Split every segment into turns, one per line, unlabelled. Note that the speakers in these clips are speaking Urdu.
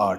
8।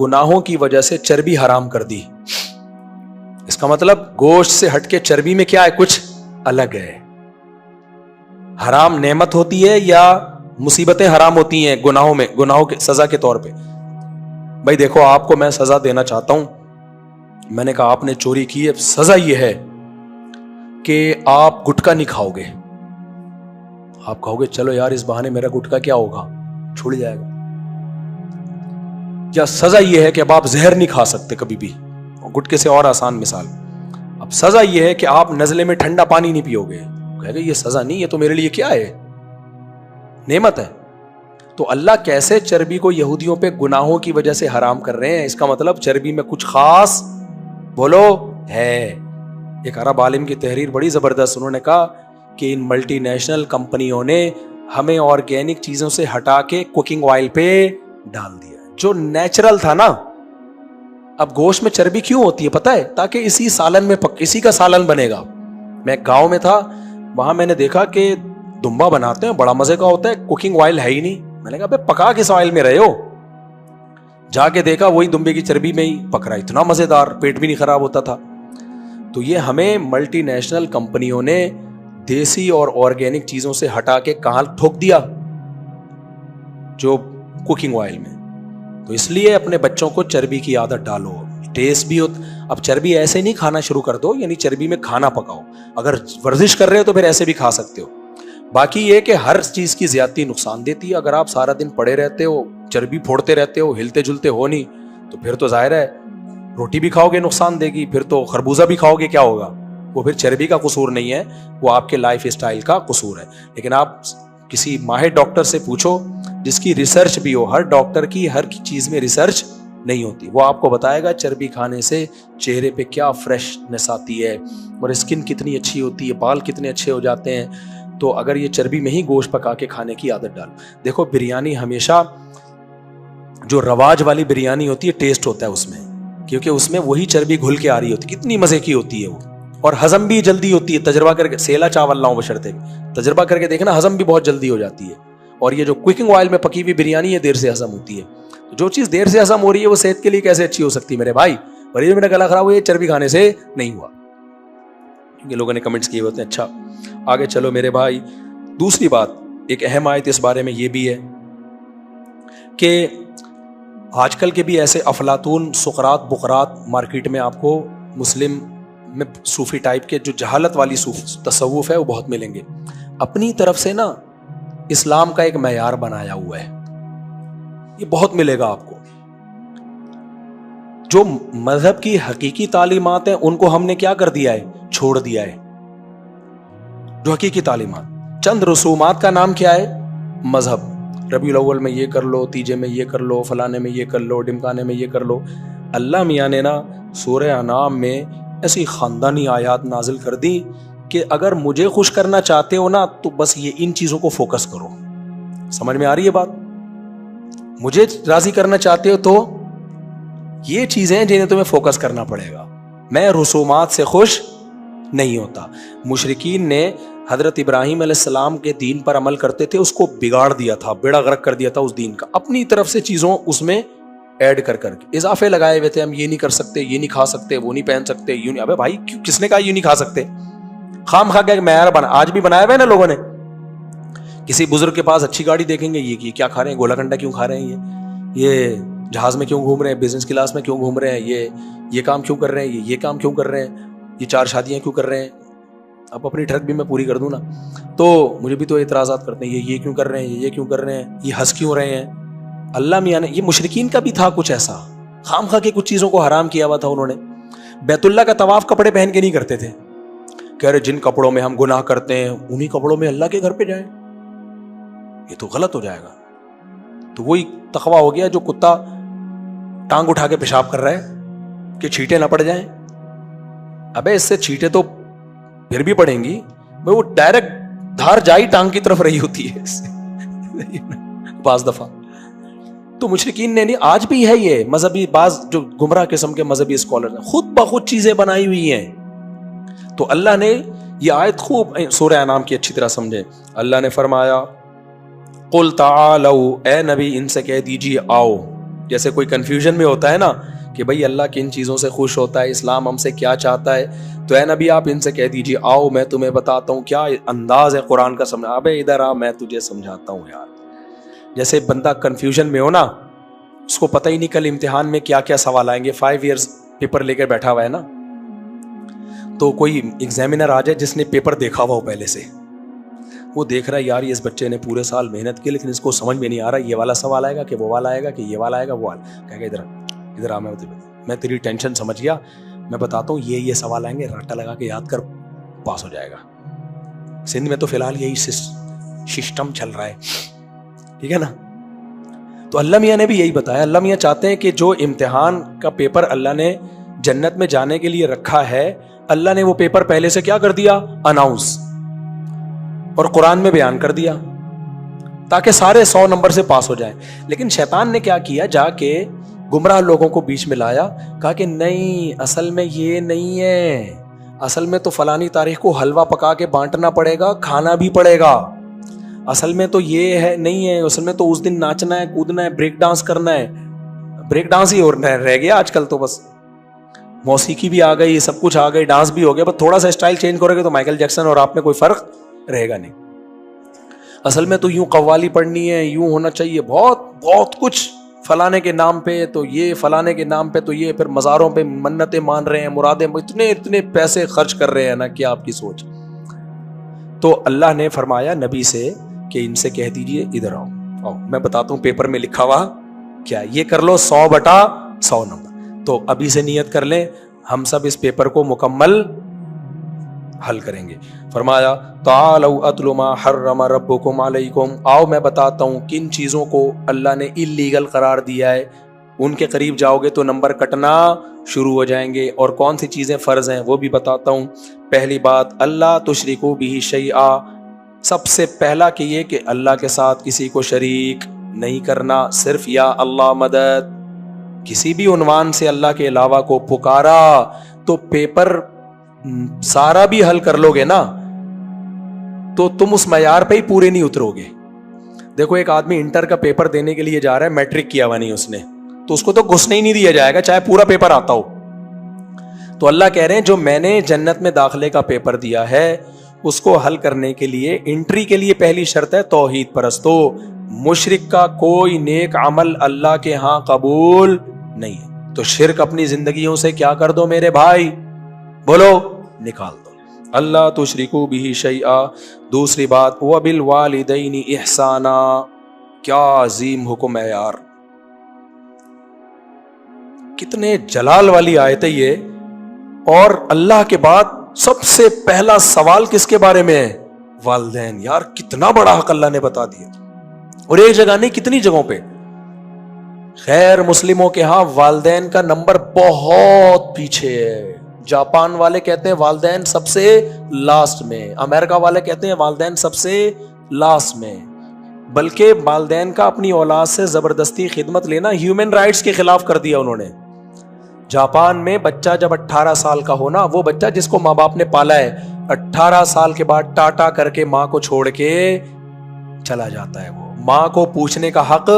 گناہوں کی وجہ سے چربی حرام کر دی. اس کا مطلب گوشت سے ہٹ کے چربی میں کیا ہے؟ کچھ الگ ہے. حرام نعمت ہوتی ہے یا مصیبتیں حرام ہوتی ہیں گناہوں میں، گناہوں کے سزا کے طور پہ؟ بھائی دیکھو، آپ کو میں سزا دینا چاہتا ہوں. میں نے کہا آپ نے چوری کی ہے، سزا یہ ہے کہ آپ گٹکا نہیں کھاؤ گے. آپ کہو گے چلو یار اس بہانے میرا گٹکا کیا ہوگا، چھوڑ جائے گا. یا سزا یہ ہے کہ اب آپ زہر نہیں کھا سکتے کبھی بھی، گٹکے سے اور آسان مثال. اب سزا یہ ہے کہ آپ نزلے میں ٹھنڈا پانی نہیں پیو گے. کہے گا یہ سزا نہیں، یہ تو میرے لیے کیا ہے؟ نعمت ہے. تو اللہ کیسے چربی کو یہودیوں پہ گناہوں کی وجہ سے حرام کر رہے ہیں؟ اس کا مطلب چربی میں کچھ خاص بولو ہے. ایک عرب عالم کی تحریر بڑی زبردست، انہوں نے کہا کہ ان ملٹی نیشنل کمپنیوں نے ہمیں آرگینک چیزوں سے ہٹا کے کوکنگ آئل پہ ڈال دیا جو نیچرل تھا نا. اب گوشت میں چربی کیوں ہوتی ہے پتہ ہے؟ تاکہ اسی سالن میں اسی کا سالن بنے گا. میں گاؤں میں تھا، وہاں میں نے دیکھا کہ دمبا بناتے ہیں، بڑا مزے کا ہوتا ہے، کوکنگ آئل ہے ہی نہیں. میں نے کہا پکا کس آئل میں رہے ہو؟ جا کے دیکھا وہی دمبے کی چربی میں ہی پک رہا. اتنا مزیدار، پیٹ بھی نہیں خراب ہوتا تھا. تو یہ ہمیں ملٹی نیشنل کمپنیوں نے دیسی اور آرگینک چیزوں سے ہٹا کے کہاں ٹھوک دیا؟ جو کوکنگ آئل میں. تو اس لیے اپنے بچوں کو چربی کی عادت ڈالو، ٹیسٹ بھی اب چربی ایسے نہیں کھانا شروع کر دو، یعنی چربی میں کھانا پکاؤ. اگر ورزش کر رہے ہو تو پھر ایسے بھی کھا سکتے ہو. باقی یہ کہ ہر چیز کی زیادتی نقصان دیتی ہے. اگر آپ سارا دن پڑے رہتے ہو، چربی پھوڑتے رہتے ہو، ہلتے جلتے ہو نہیں، تو پھر تو ظاہر ہے روٹی بھی کھاؤ گے نقصان دے گی، پھر تو خربوزہ بھی کھاؤ گے کیا ہوگا؟ وہ پھر چربی کا قصور نہیں ہے، وہ آپ کے لائف اسٹائل کا قصور ہے. لیکن آپ کسی ماہر ڈاکٹر سے پوچھو جس کی ریسرچ بھی ہو. ہر ڈاکٹر کی ہر چیز میں ریسرچ نہیں ہوتی. وہ آپ کو بتائے گا چربی کھانے سے چہرے پہ کیا فریشنس آتی ہے اور اسکن کتنی اچھی ہوتی ہے، بال کتنے اچھے ہو جاتے ہیں. تو اگر یہ چربی میں ہی گوشت پکا کے کھانے کی عادت ڈالو. دیکھو بریانی ہمیشہ جو رواج والی بریانی ہوتی ہے ٹیسٹ ہوتا ہے اس میں، کیونکہ اس میں وہی چربی گھل کے آ رہی ہوتی ہے. کتنی مزے کی ہوتی ہے وہ، اور ہضم بھی جلدی ہوتی ہے. تجربہ کر کے، سیلا چاول لاؤں بشرطے تجربہ کر کے دیکھنا، ہضم بھی بہت جلدی ہو جاتی ہے. اور یہ جو کوکنگ آئل میں پکی ہوئی بریانی ہے دیر سے ہضم ہوتی ہے. جو چیز دیر سے ہضم ہو رہی ہے وہ صحت کے لیے کیسے اچھی ہو سکتی ہے میرے بھائی؟ اور یہ میرا گلا خراب ہوا یہ چربی کھانے سے نہیں ہوا. کیونکہ لوگوں نے کمنٹس کیے ہوتے ہیں. اچھا آگے چلو میرے بھائی. دوسری بات، ایک اہم آیت اس بارے میں یہ بھی ہے کہ آج کل کے بھی ایسے افلاطون، سقراط، بقراط مارکیٹ میں آپ کو مسلم میں صوفی ٹائپ کے جو جہالت والی تصوف ہے وہ بہت ملیں گے. اپنی طرف سے نا اسلام کا ایک معیار بنایا ہوا ہے، یہ بہت ملے گا آپ کو. جو مذہب کی حقیقی تعلیمات ہیں ان کو ہم نے کیا کر دیا ہے؟ چھوڑ دیا ہے. جو حقیقی تعلیمات، چند رسومات کا نام کیا ہے؟ مذہب. ربیع الاول میں یہ کر لو، تیجے میں یہ کر لو، فلانے میں یہ کر لو، ڈمکانے میں یہ کر لو. اللہ میاں نے نا سورہ انعام میں ایسی خاندانی آیات نازل کر دی کہ اگر مجھے خوش کرنا چاہتے ہو نا تو بس یہ ان چیزوں کو فوکس کرو. سمجھ میں آ رہی ہے بات؟ مجھے راضی کرنا چاہتے ہو تو یہ چیزیں جنہیں تمہیں فوکس کرنا پڑے گا. میں رسومات سے خوش نہیں ہوتا. مشرکین نے حضرت ابراہیم علیہ السلام کے دین پر عمل کرتے تھے، اس کو بگاڑ دیا تھا، بیڑا غرق کر دیا تھا اس دین کا. اپنی طرف سے چیزوں اس میں ایڈ کر کے اضافے لگائے ہوئے تھے. ہم یہ نہیں کر سکتے، یہ نہیں کھا سکتے، وہ نہیں پہن سکتے، یوں نہیں. ابے بھائی کس نے کہا یوں نہیں کھا سکتے؟ خام خا کے معیار بنا، آج بھی بنایا ہوا ہے نا لوگوں نے. کسی بزرگ کے پاس اچھی گاڑی دیکھیں گے، یہ کیا کھا رہے ہیں، گولا کنڈا کیوں کھا رہے ہیں، یہ جہاز میں کیوں گھوم رہے ہیں، بزنس کلاس میں کیوں گھوم رہے ہیں، یہ کام کیوں کر رہے ہیں، یہ کام کیوں کر رہے ہیں، یہ 4 شادیاں کیوں کر رہے ہیں. اب اپنی ٹرک بھی میں پوری کر دوں نا تو مجھے بھی تو اعتراضات کرتے ہیں، یہ کیوں کر رہے ہیں، یہ کیوں کر رہے ہیں، یہ ہنس کیوں رہے ہیں. اللہ میاں نے، یہ مشرکین کا بھی تھا کچھ ایسا، خام خواہ کے کچھ چیزوں کو حرام کیا ہوا تھا انہوں نے. بیت اللہ کا طواف کپڑے پہن کے نہیں کرتے تھے. کہہ رہے جن کپڑوں میں ہم گناہ کرتے ہیں انہی کپڑوں میں اللہ کے گھر پہ جائیں، یہ تو غلط ہو جائے گا. تو وہی تقویٰ ہو گیا جو کتا ٹانگ اٹھا کے پیشاب کر رہا ہے کہ چھینٹیں نہ پڑ جائیں. ابے اس سے چھینٹیں تو پھر بھی پڑیں گی، وہ ڈائریکٹ دھار جائی ٹانگ کی طرف رہی ہوتی ہے اس سے بعض دفعہ. تو مشرکین نے نہیں، آج بھی ہے یہ مذہبی، بعض جو گمراہ قسم کے مذہبی اسکالر ہیں خود بخود چیزیں بنائی ہوئی ہیں. تو اللہ نے یہ آیت خوب سورہ انعام کی اچھی طرح سمجھے. اللہ نے فرمایا قل تعالوا، اے نبی ان سے کہہ دیجیے آؤ. جیسے کوئی کنفیوژن میں ہوتا ہے نا کہ بھئی اللہ کن چیزوں سے خوش ہوتا ہے، اسلام ہم سے کیا چاہتا ہے، تو اے نبی آپ ان سے کہہ دیجیے آؤ میں تمہیں بتاتا ہوں. کیا انداز ہے قرآن کا سمجھا. ابے ادھر آ میں تجھے سمجھاتا ہوں یار. جیسے بندہ کنفیوژن میں ہو نا، اس کو پتہ ہی نہیں کل امتحان میں کیا کیا سوال آئیں گے. 5 ایئرس پیپر لے کے بیٹھا ہوا ہے نا، تو کوئی ایگزامینر آ جائے جس نے پیپر دیکھا ہوا ہو پہلے سے، وہ دیکھ رہا ہے یار اس بچے نے پورے سال محنت کی لیکن اس کو سمجھ میں نہیں آ رہا یہ والا سوال آئے گا کہ وہ والا آئے گا کہ یہ والا آئے گا وہ والا. کہے گا ادھر آ میں تیری ٹینشن سمجھ گیا، میں بتاتا ہوں یہ سوال آئیں گے، رٹا لگا کے یاد کر، پاس ہو جائے گا. سندھ میں تو فی الحال یہی سسٹم چل رہا ہے، ٹھیک ہے نا. تو اللہ میاں نے بھی یہی بتایا. اللہ میاں چاہتے ہیں کہ جو امتحان کا پیپر اللہ نے جنت میں جانے کے لیے رکھا ہے، اللہ نے وہ پیپر پہلے سے کیا کر دیا، اناؤنس، اور قرآن میں بیان کر دیا تاکہ سارے 100 نمبر سے پاس ہو جائیں. لیکن شیطان نے کیا کیا، جا کے گمراہ لوگوں کو بیچ میں لایا، کہا کہ نہیں اصل میں یہ نہیں ہے، اصل میں تو فلانی تاریخ کو حلوہ پکا کے بانٹنا پڑے گا، کھانا بھی پڑے گا، اصل میں تو یہ ہے نہیں ہے، اصل میں تو اس دن ناچنا ہے، کودنا ہے، بریک ڈانس کرنا ہے. بریک ڈانس ہی رہ گیا آج کل تو، بس موسیقی بھی آ گئی، سب کچھ آ گئی، ڈانس بھی ہو گیا، بس تھوڑا سا اسٹائل چینج کرو گے تو مائیکل جیکسن اور آپ میں کوئی فرق رہے گا نہیں. اصل میں تو یوں قوالی پڑھنی ہے، یوں ہونا چاہیے، بہت کچھ فلانے کے نام پہ تو یہ، فلانے کے نام پہ تو یہ، پھر مزاروں پہ منتیں مان رہے ہیں، مرادیں، اتنے پیسے خرچ کر رہے ہیں نا، کیا آپ کی سوچ. تو اللہ نے فرمایا نبی سے کہ ان سے کہہ دیجئے ادھر آؤ میں بتاتا ہوں پیپر میں لکھا ہوا کیا، یہ کر لو 100/100 نمبر. تو ابھی سے نیت کر لیں ہم سب اس پیپر کو مکمل حل کریں گے. فرمایا تعالوا اتل ما حرم ربکم علیکم، آؤ میں بتاتا ہوں کن چیزوں کو اللہ نے اللیگل قرار دیا ہے، ان کے قریب جاؤ گے تو نمبر کٹنا شروع ہو جائیں گے، اور کون سی چیزیں فرض ہیں وہ بھی بتاتا ہوں. پہلی بات اللہ تشرکوا بہ شیئا، سب سے پہلا کہ یہ کہ اللہ کے ساتھ کسی کو شریک نہیں کرنا، صرف یا اللہ مدد. کسی بھی عنوان سے اللہ کے علاوہ کو پکارا تو پیپر سارا بھی حل کر لو گے نا تو تم اس معیار پہ ہی پورے نہیں اترو گے. دیکھو ایک آدمی انٹر کا پیپر دینے کے لیے جا رہا ہے، میٹرک کیا ہوا نہیں اس نے، تو اس کو تو گھسنے ہی نہیں دیا جائے گا چاہے پورا پیپر آتا ہو. تو اللہ کہہ رہے ہیں جو میں نے جنت میں داخلے کا پیپر دیا ہے اس کو حل کرنے کے لیے، انٹری کے لیے پہلی شرط ہے توحید پرستو، مشرک کا کوئی نیک عمل اللہ کے ہاں قبول نہیں ہے. تو شرک اپنی زندگیوں سے کیا کر دو میرے بھائی، بولو نکال دو. اللہ تشرکوا بہ شیئا. دوسری بات وبالوالدین احسانا، کیا عظیم حکم ہے یار، کتنے جلال والی آیت ہے یہ. اور اللہ کے بعد سب سے پہلا سوال کس کے بارے میں ہے، والدین. یار کتنا بڑا حق اللہ نے بتا دیا، اور ایک جگہ نہیں کتنی جگہوں پہ. خیر مسلموں کے ہاں والدین کا نمبر بہت پیچھے ہے. جاپان والے کہتے ہیں والدین سب سے لاسٹ میں، امریکہ والے کہتے ہیں والدین سب سے لاسٹ میں. بلکہ والدین کا اپنی اولاد سے زبردستی خدمت لینا ہیومن رائٹس کے خلاف کر دیا انہوں نے. جاپان میں بچہ جب 18 سال کا ہونا، وہ بچہ جس کو ماں باپ نے پالا ہے 18 سال کے بعد ٹاٹا کر کے ماں کو چھوڑ کے چلا جاتا ہے. وہ ماں کو پوچھنے کا حق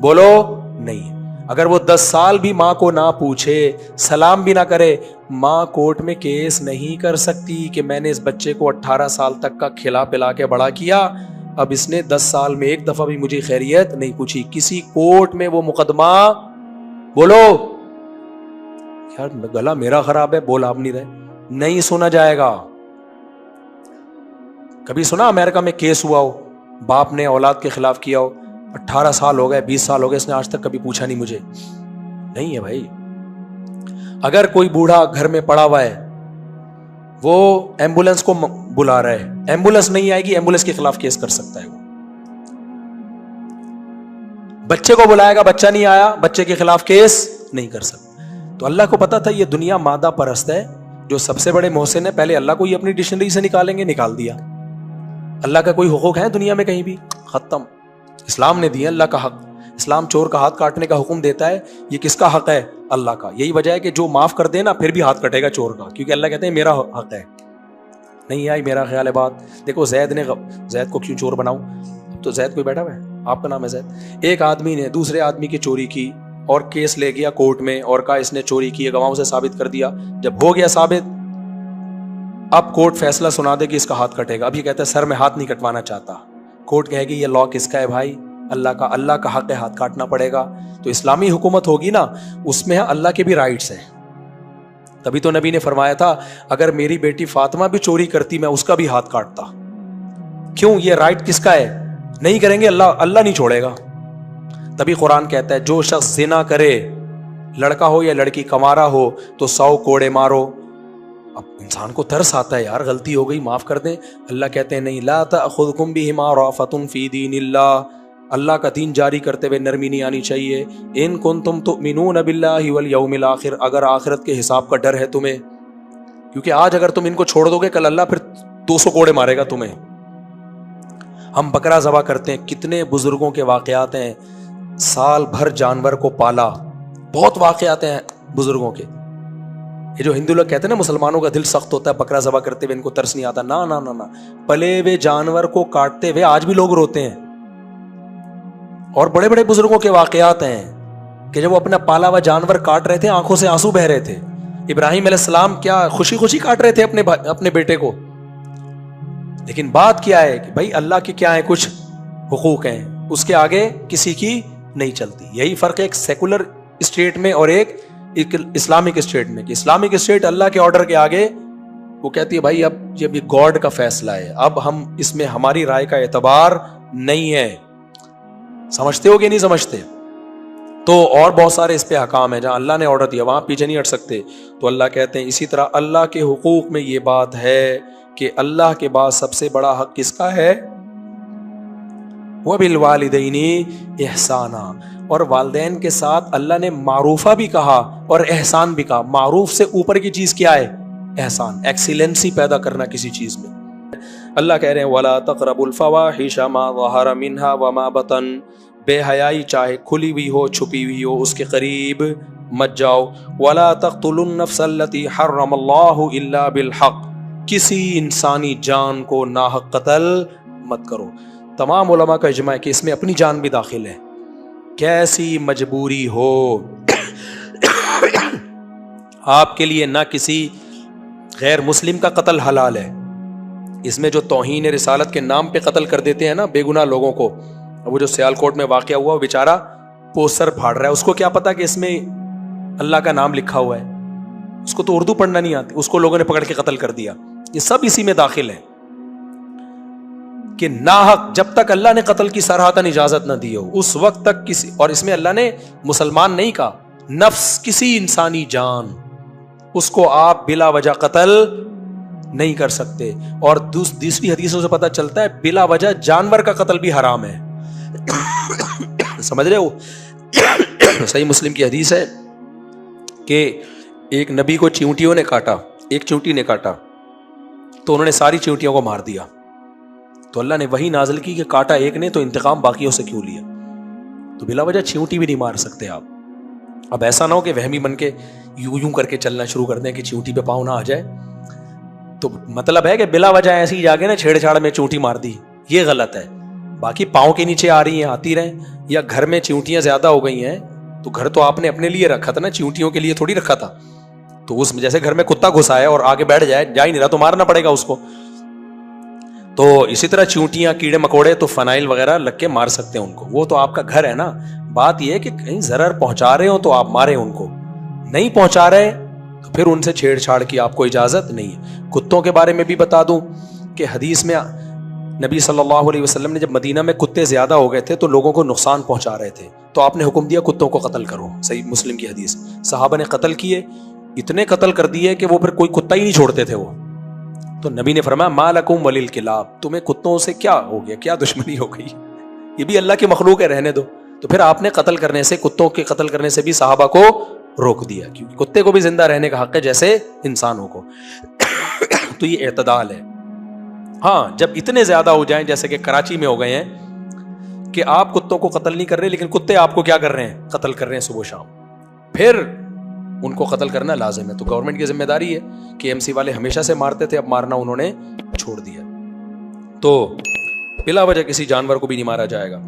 بولو نہیں. اگر وہ 10 سال بھی ماں کو نہ پوچھے، سلام بھی نہ کرے، ماں کورٹ میں کیس نہیں کر سکتی کہ میں نے اس بچے کو 18 سال تک کا کھلا پلا کے بڑا کیا، اب اس نے 10 سال میں ایک دفعہ بھی مجھے خیریت نہیں پوچھی. کسی کورٹ میں وہ مقدمہ بولو، یار گلا میرا خراب ہے بول آپ نہیں رہے، نہیں سنا جائے گا. کبھی سنا امریکہ میں کیس ہوا ہو، باپ نے اولاد کے خلاف کیا ہو، 18 سال ہو گئے 20 سال ہو گئے، اس نے آج تک کبھی پوچھا نہیں مجھے؟ نہیں ہے بھائی. اگر کوئی بوڑھا گھر میں پڑا ہوا ہے، وہ ایمبولنس کو بلا رہا ہے، ایمبولنس نہیں آئے گی، ایمبولنس کے خلاف کیس کر سکتا ہے. وہ بچے کو بلائے گا، بچہ نہیں آیا، بچے کے خلاف کیس نہیں کر سکتا. تو اللہ کو پتا تھا یہ دنیا مادہ پرست ہے، جو سب سے بڑے محسن ہے پہلے اللہ کو یہ اپنی ڈکشنری سے نکالیں گے، نکال دیا. اللہ کا کوئی حقوق ہے دنیا میں کہیں بھی؟ ختم. اسلام نے دیا اللہ کا حق. اسلام چور کا ہاتھ کاٹنے کا حکم دیتا ہے، یہ کس کا حق ہے؟ اللہ کا. یہی وجہ ہے کہ جو معاف کر دے نا پھر بھی ہاتھ کٹے گا چور کا، کیونکہ اللہ کہتے ہیں میرا حق ہے. نہیں آئی میرا خیال ہے بات. دیکھو زید کو کیوں چور بناؤں؟ تو زید کوئی بیٹھا ہوا ہے, آپ کا نام ہے زید. ایک آدمی نے دوسرے آدمی کی چوری کی اور کیس لے گیا کورٹ میں اور کہا اس نے چوری کی ہے, گواہوں سے ثابت کر دیا. جب ہو گیا ثابت, اب کورٹ فیصلہ سنا دے کہ اس کا ہاتھ کٹے گا. اب یہ کہتا ہے سر میں ہاتھ نہیں کٹوانا چاہتا. کورٹ کہے گی یہ لا کس کا ہے بھائی؟ اللہ کا حق ہے, ہاتھ کاٹنا پڑے گا. تو اسلامی حکومت ہوگی نا, اس میں اللہ کے بھی رائٹس ہیں. تبھی تو نبی نے فرمایا تھا اگر میری بیٹی فاطمہ بھی چوری کرتی میں اس کا بھی ہاتھ کاٹتا. کیوں؟ یہ رائٹ کس کا ہے؟ نہیں کریں گے اللہ نہیں چھوڑے گا. تبھی قرآن کہتا ہے جو شخص زنا کرے, لڑکا ہو یا لڑکی, کمارا ہو, تو 100 کوڑے مارو. اب انسان کو ترس آتا ہے, یار غلطی ہو گئی معاف کر دیں. اللہ کہتے ہیں نہیں, لا تأخذکم بہما رأفۃ فی دین اللہ, اللہ کا دین جاری کرتے ہوئے نرمی نہیں آنی چاہیے. ان کنتم تؤمنون باللہ والیوم الآخر, اگر آخرت کے حساب کا ڈر ہے تمہیں, کیونکہ آج اگر تم ان کو چھوڑ دو گے کل اللہ پھر 200 کوڑے مارے گا تمہیں. ہم بکرا ذبح کرتے ہیں, کتنے بزرگوں کے واقعات ہیں, سال بھر جانور کو پالا, بہت واقعات ہیں بزرگوں کے. یہ جو ہندو لوگ کہتے ہیں نا مسلمانوں کا دل سخت ہوتا ہے بکرا ذبح کرتے ہوئے, ان کو ترس نہیں آتا, نا نا نا نا, پلے ہوئے جانور کو کاٹتے ہوئے آج بھی لوگ روتے ہیں. اور بڑے بڑے بزرگوں کے واقعات ہیں کہ جب وہ اپنا پالا ہوا جانور کاٹ رہے تھے آنکھوں سے آنسو بہ رہے تھے. ابراہیم علیہ السلام کیا خوشی خوشی کاٹ رہے تھے اپنے بیٹے کو, لیکن بات کیا ہے کہ بھائی اللہ کے کیا ہیں کچھ حقوق ہیں, اس کے آگے کسی کی نہیں چلتی. یہی فرق ہے ایک سیکولر اسٹیٹ میں اور ایک اسلامک اسٹیٹ میں, کہ اسلامک اسٹیٹ اللہ کے آرڈر کے آگے وہ کہتی ہے بھائی اب یہ گاڈ کا فیصلہ ہے, اب ہم اس میں ہماری رائے کا اعتبار نہیں ہے. سمجھتے ہو کہ نہیں سمجھتے؟ تو اور بہت سارے اس پہ احکام ہیں جہاں اللہ نے آرڈر دیا وہاں پیچھے نہیں ہٹ سکتے. تو اللہ کہتے ہیں اسی طرح اللہ کے حقوق میں یہ بات ہے کہ اللہ کے بعد سب سے بڑا حق کس کا ہے؟ وَبِالْوَالِدَيْنِ إِحْسَانًا, اور والدین کے ساتھ اللہ نے معروفہ بھی کہا اور احسان بھی کہا. معروف سے اوپر کی چیز کیا ہے؟ احسان, ایکسیلنسی پیدا کرنا کسی چیز میں. اللہ کہہ رہے ہیں وَلَا تَقْرَبُوا الْفَوَاحِشَ مَا ظَهَرَ مِنْهَا وَمَا بَطَنَ, بے حیائی چاہے کھلی ہوئی ہو چھپی ہوئی ہو اس کے قریب مت جاؤ. وَلَا تَقْتُلُوا النَّفْسَ الَّتِي حَرَّمَ اللَّهُ إِلَّا بِالْحَقِّ, کسی انسانی جان کو ناحق قتل مت کرو. تمام علماء کا اجماع ہے کہ اس میں اپنی جان بھی داخل ہے. کیسی مجبوری ہو آپ کے لیے نہ کسی غیر مسلم کا قتل حلال ہے. اس میں جو توہین رسالت کے نام پہ قتل کر دیتے ہیں نا بے گناہ لوگوں کو, وہ جو سیالکوٹ میں واقعہ ہوا وہ بیچارہ پوسٹر پھاڑ رہا ہے, اس کو کیا پتا کہ اس میں اللہ کا نام لکھا ہوا ہے, اس کو تو اردو پڑھنا نہیں آتی, اس کو لوگوں نے پکڑ کے قتل کر دیا. یہ سب اسی میں داخل ہے کہ ناحق جب تک اللہ نے قتل کی صراحتاً اجازت نہ دی ہو اس وقت تک کسی, اور اس میں اللہ نے مسلمان نہیں کہا, نفس کسی انسانی جان اس کو آپ بلا وجہ قتل نہیں کر سکتے. اور دوسری حدیثوں سے پتہ چلتا ہے بلا وجہ جانور کا قتل بھی حرام ہے. سمجھ رہے ہو؟ صحیح مسلم کی حدیث ہے کہ ایک نبی کو چیونٹیوں نے کاٹا, ایک چیونٹی نے کاٹا تو انہوں نے ساری چیونٹیوں کو مار دیا. تو اللہ نے وہی نازل کی کہ کاٹا ایک نے تو انتقام باقیوں سے کیوں لیا. تو بلا وجہ چیونٹی بھی نہیں مار سکتے آپ. اب ایسا نہ ہو کہ وہمی بن کے یوں کر کے چلنا شروع کر دیں کہ چیونٹی پہ پاؤں نہ آ جائے. تو مطلب ہے کہ بلا وجہ ایسی ہی جا کے نا چھیڑ چھاڑ میں چیونٹی مار دی, یہ غلط ہے. باقی پاؤں کے نیچے آ رہی ہیں آتی رہیں, یا گھر میں چیونٹیاں زیادہ ہو گئی ہیں تو گھر تو آپ نے اپنے لیے رکھا تھا نا, چیونٹیوں کے لیے تھوڑی رکھا تھا. تو اس جیسے گھر میں کتا گھسا ہے اور آگے بیٹھ جائے, جا ہی نہیں رہا تو مارنا پڑے گا اس کو. تو اسی طرح چیونٹیاں کیڑے مکوڑے تو فنائل وغیرہ لگ کے مار سکتے ہیں ان کو, وہ تو آپ کا گھر ہے نا. بات یہ ہے کہ کہیں ضرر پہنچا رہے ہو تو آپ مارے ان کو, نہیں پہنچا رہے تو پھر ان سے چھیڑ چھاڑ کی آپ کو اجازت نہیں ہے. کتوں کے بارے میں بھی بتا دوں کہ حدیث میں نبی صلی اللہ علیہ وسلم نے جب مدینہ میں کتے زیادہ ہو گئے تھے تو لوگوں کو نقصان پہنچا رہے تھے تو آپ نے حکم دیا کتوں کو قتل کرو. صحیح مسلم کی حدیث. صحابہ نے قتل کیے, اتنے قتل کر دیے کہ وہ پھر کوئی کتا ہی نہیں چھوڑتے تھے وہ. تو نبی نے فرمایا ما لکم وللکلاب, تمہیں کتوں سے کیا ہو گیا, کیا دشمنی ہو گئی, یہ بھی اللہ کی مخلوق ہے, رہنے دو. تو پھر آپ نے قتل کرنے سے, کتوں کے قتل کرنے سے بھی صحابہ کو روک دیا, کیونکہ کتے کو بھی زندہ رہنے کا حق ہے جیسے انسانوں کو. تو یہ اعتدال ہے. ہاں جب اتنے زیادہ ہو جائیں جیسے کہ کراچی میں ہو گئے ہیں کہ آپ کتوں کو قتل نہیں کر رہے لیکن کتے آپ کو کیا کر رہے ہیں, قتل کر رہے ہیں صبح شام, پھر ان کو قتل کرنا لازم ہے. تو گورنمنٹ کی ذمہ داری ہے کہ ایم سی والے ہمیشہ سے مارتے تھے, اب مارنا انہوں نے چھوڑ دیا. تو بلا وجہ کسی جانور کو بھی نہیں مارا جائے گا.